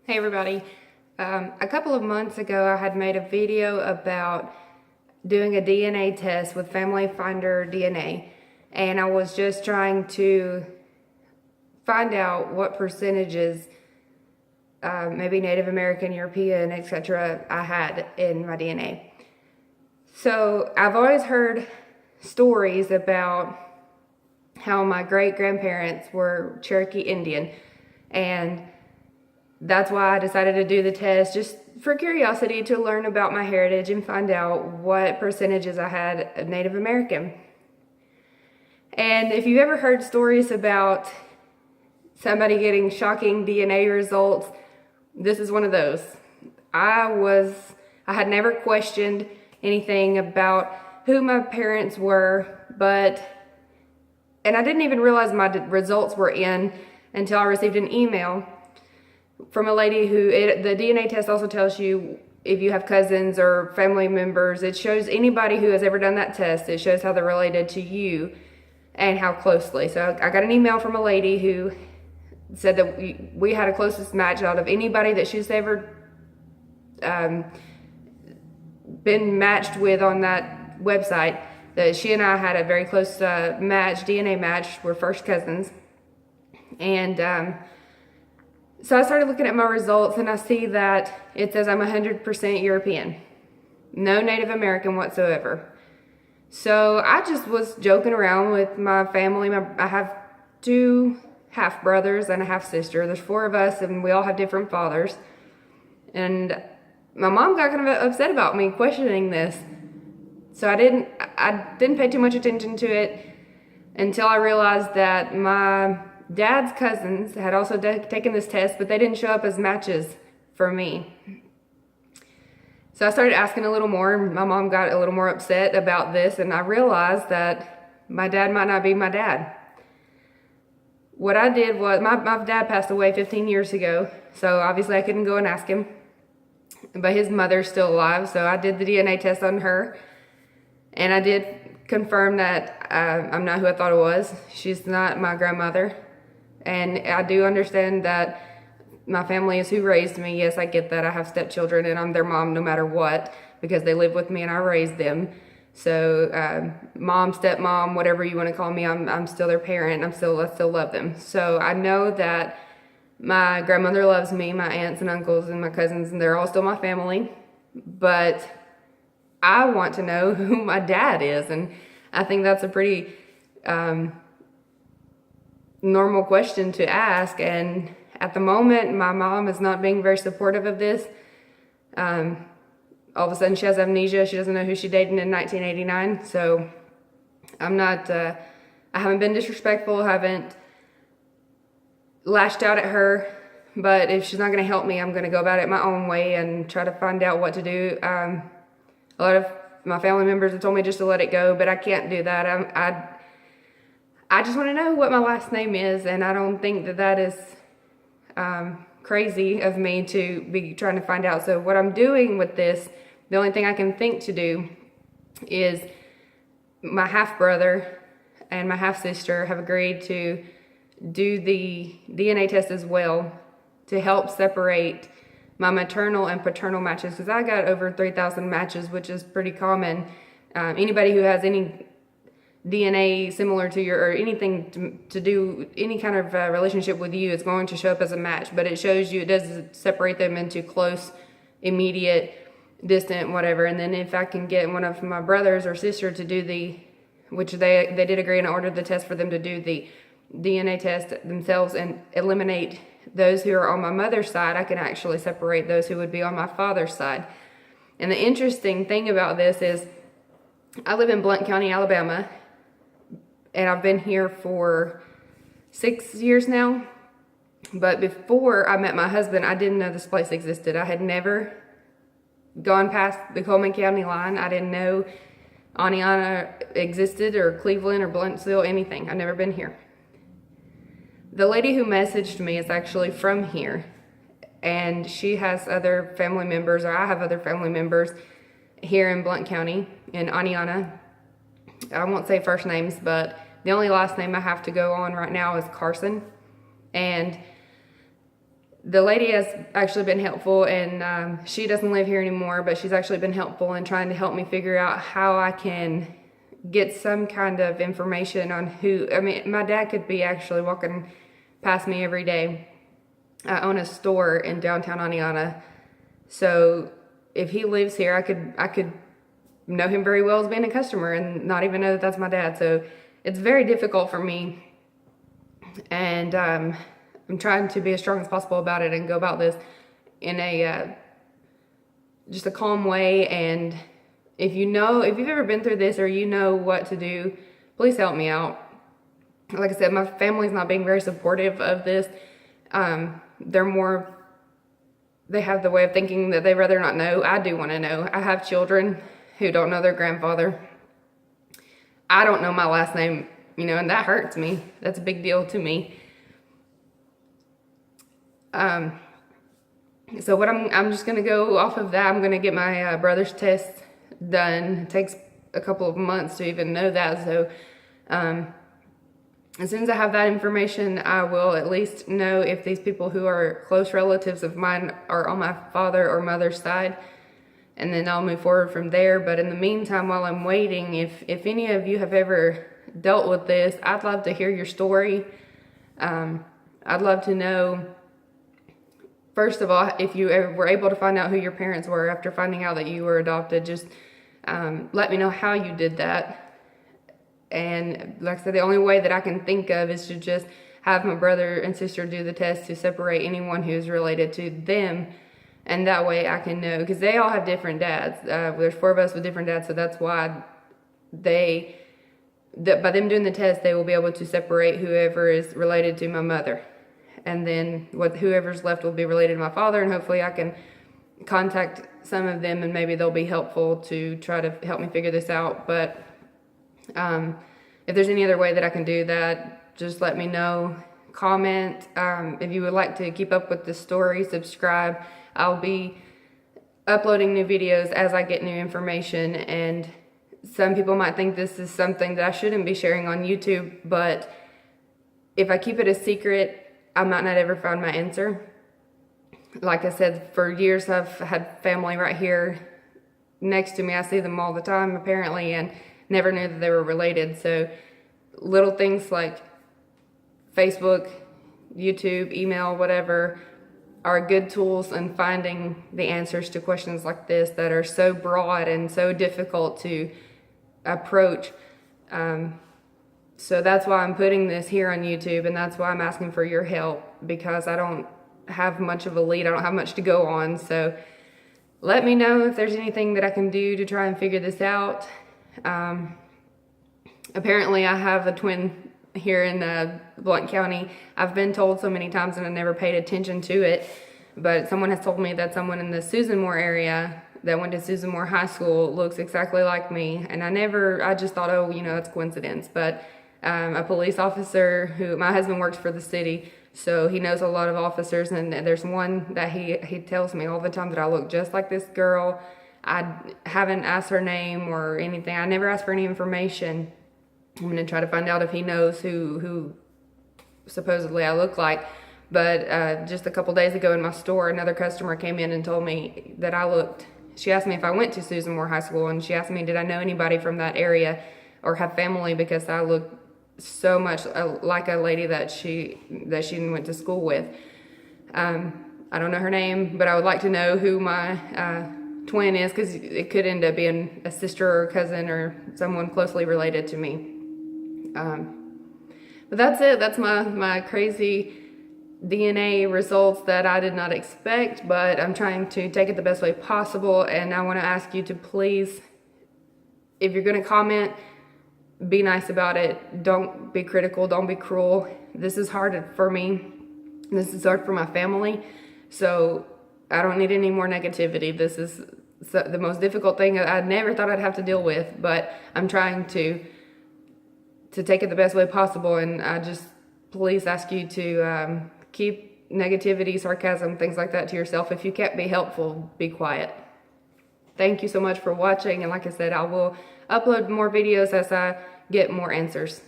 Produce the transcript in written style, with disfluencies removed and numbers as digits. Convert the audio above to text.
Hey everybody. A couple of months ago I had made a video about doing a DNA test with Family Finder DNA, and I was just trying to find out what percentages maybe Native American, European, etc. I had in my DNA. So I've always heard stories about how my great-grandparents were Cherokee Indian, and that's why I decided to do the test, just for curiosity, to learn about my heritage and find out what percentages I had of Native American. And if you've ever heard stories about somebody getting shocking DNA results, this is one of those. I had never questioned anything about who my parents were, and I didn't even realize my results were in until I received an email from a lady who, the DNA test also tells you if you have cousins or family members. It shows anybody who has ever done that test, it shows how they're related to you and how closely. So I got an email from a lady who said that we had a closest match out of anybody that she's ever been matched with on that website. That she and I had a very close match, DNA match. We're first cousins. And so I started looking at my results, and I see that it says I'm 100% European. No Native American whatsoever. So I just was joking around with my family. I have 2 half-brothers and a half-sister. There's 4 of us, and we all have different fathers. And my mom got kind of upset about me questioning this. So I didn't pay too much attention to it until I realized that my dad's cousins had also taken this test, but they didn't show up as matches for me. So I started asking a little more, and my mom got a little more upset about this, and I realized that my dad might not be my dad. What I did was, my dad passed away 15 years ago, so obviously I couldn't go and ask him, but his mother's still alive, so I did the DNA test on her, and I did confirm that I'm not who I thought it was. She's not my grandmother. And I do understand that my family is who raised me. Yes, I get that. I have stepchildren and I'm their mom no matter what, because they live with me and I raised them. So mom, stepmom, whatever you want to call me, I'm still their parent. I still love them. So I know that my grandmother loves me, my aunts and uncles and my cousins, and they're all still my family. But I want to know who my dad is, and I think that's a pretty normal question to ask. And at the moment, my mom is not being very supportive of this. All of a sudden she has amnesia. She doesn't know who she dated in 1989. So I haven't been disrespectful, haven't lashed out at her, but if she's not going to help me, I'm going to go about it my own way and try to find out what to do. A lot of my family members have told me just to let it go, but I can't do that. I just want to know what my last name is, and I don't think that is crazy of me to be trying to find out. So what I'm doing with this, the only thing I can think to do is my half-brother and my half-sister have agreed to do the DNA test as well to help separate my maternal and paternal matches, because I got over 3,000 matches, which is pretty common. Anybody who has any DNA similar to your, or anything to do any kind of relationship with you, is going to show up as a match. But it shows you, it does separate them into close, immediate, distant, whatever. And then if I can get one of my brothers or sister to do which they did agree, and I ordered the test for them to do the DNA test themselves and eliminate those who are on my mother's side, I can actually separate those who would be on my father's side. And the interesting thing about this is I live in Blount County, Alabama, and I've been here for 6 years now. But before I met my husband, I didn't know this place existed. I had never gone past the Coleman County line. I didn't know Aniana existed, or Cleveland, or Blunt'sville, anything. I've never been here. The lady who messaged me is actually from here, and she has other family members, or I have other family members here in Blount County, in Aniana. I won't say first names, but the only last name I have to go on right now is Carson. And the lady has actually been helpful, and she doesn't live here anymore, but she's actually been helpful in trying to help me figure out how I can get some kind of information on who, I mean, my dad could be actually walking past me every day. I own a store in downtown Aniana, so if he lives here, I could know him very well as being a customer and not even know that that's my dad. So it's very difficult for me, and I'm trying to be as strong as possible about it and go about this in a just a calm way. And if you've ever been through this or you know what to do, please help me out. Like I said, my family's not being very supportive of this. They have the way of thinking that they'd rather not know. I do want to know. I have children who don't know their grandfather. I don't know my last name, and that hurts me. That's a big deal to me. So what I'm just gonna go off of that. I'm gonna get my brother's test done. It takes a couple of months to even know that. So as soon as I have that information, I will at least know if these people who are close relatives of mine are on my father or mother's side, and then I'll move forward from there. But in the meantime, while I'm waiting, if any of you have ever dealt with this, I'd love to hear your story. I'd love to know, first of all, if you ever were able to find out who your parents were after finding out that you were adopted. Just let me know how you did that. And like I said, the only way that I can think of is to just have my brother and sister do the test to separate anyone who's related to them. And that way I can know, because they all have different dads. There's 4 of us with different dads, so that's why by them doing the test, they will be able to separate whoever is related to my mother. And then whoever's left will be related to my father, and hopefully I can contact some of them and maybe they'll be helpful to try to help me figure this out. But if there's any other way that I can do that, just let me know. Comment. If you would like to keep up with the story, subscribe. I'll be uploading new videos as I get new information, and some people might think this is something that I shouldn't be sharing on YouTube, but if I keep it a secret, I might not ever find my answer. Like I said, for years I've had family right here next to me. I see them all the time apparently, and never knew that they were related. So little things like Facebook, YouTube, email, whatever, are good tools in finding the answers to questions like this that are so broad and so difficult to approach. So that's why I'm putting this here on YouTube, and that's why I'm asking for your help, because I don't have much of a lead. I don't have much to go on. So let me know if there's anything that I can do to try and figure this out. Apparently I have a twin here in Blount County. I've been told so many times and I never paid attention to it, but someone has told me that someone in the Susan Moore area that went to Susan Moore High School looks exactly like me, and I just thought, oh, that's coincidence. But a police officer my husband works for the city, so he knows a lot of officers, and there's one that he tells me all the time that I look just like this girl. I haven't asked her name or anything. I never asked for any information. I'm going to try to find out if he knows who supposedly I look like. But just a couple days ago in my store, another customer came in and told me that she asked me if I went to Susan Moore High School, and she asked me, did I know anybody from that area or have family, because I look so much like a lady that she went to school with. I don't know her name, but I would like to know who my twin is, because it could end up being a sister or a cousin or someone closely related to me. But that's it. That's my crazy DNA results that I did not expect, but I'm trying to take it the best way possible. And I want to ask you to please, if you're going to comment, be nice about it. Don't be critical. Don't be cruel. This is hard for me. This is hard for my family. So I don't need any more negativity. This is the most difficult thing I never thought I'd have to deal with, but I'm trying to take it the best way possible. And I just please ask you to keep negativity, sarcasm, things like that to yourself. If you can't be helpful, be quiet. Thank you so much for watching, and like I said, I will upload more videos as I get more answers.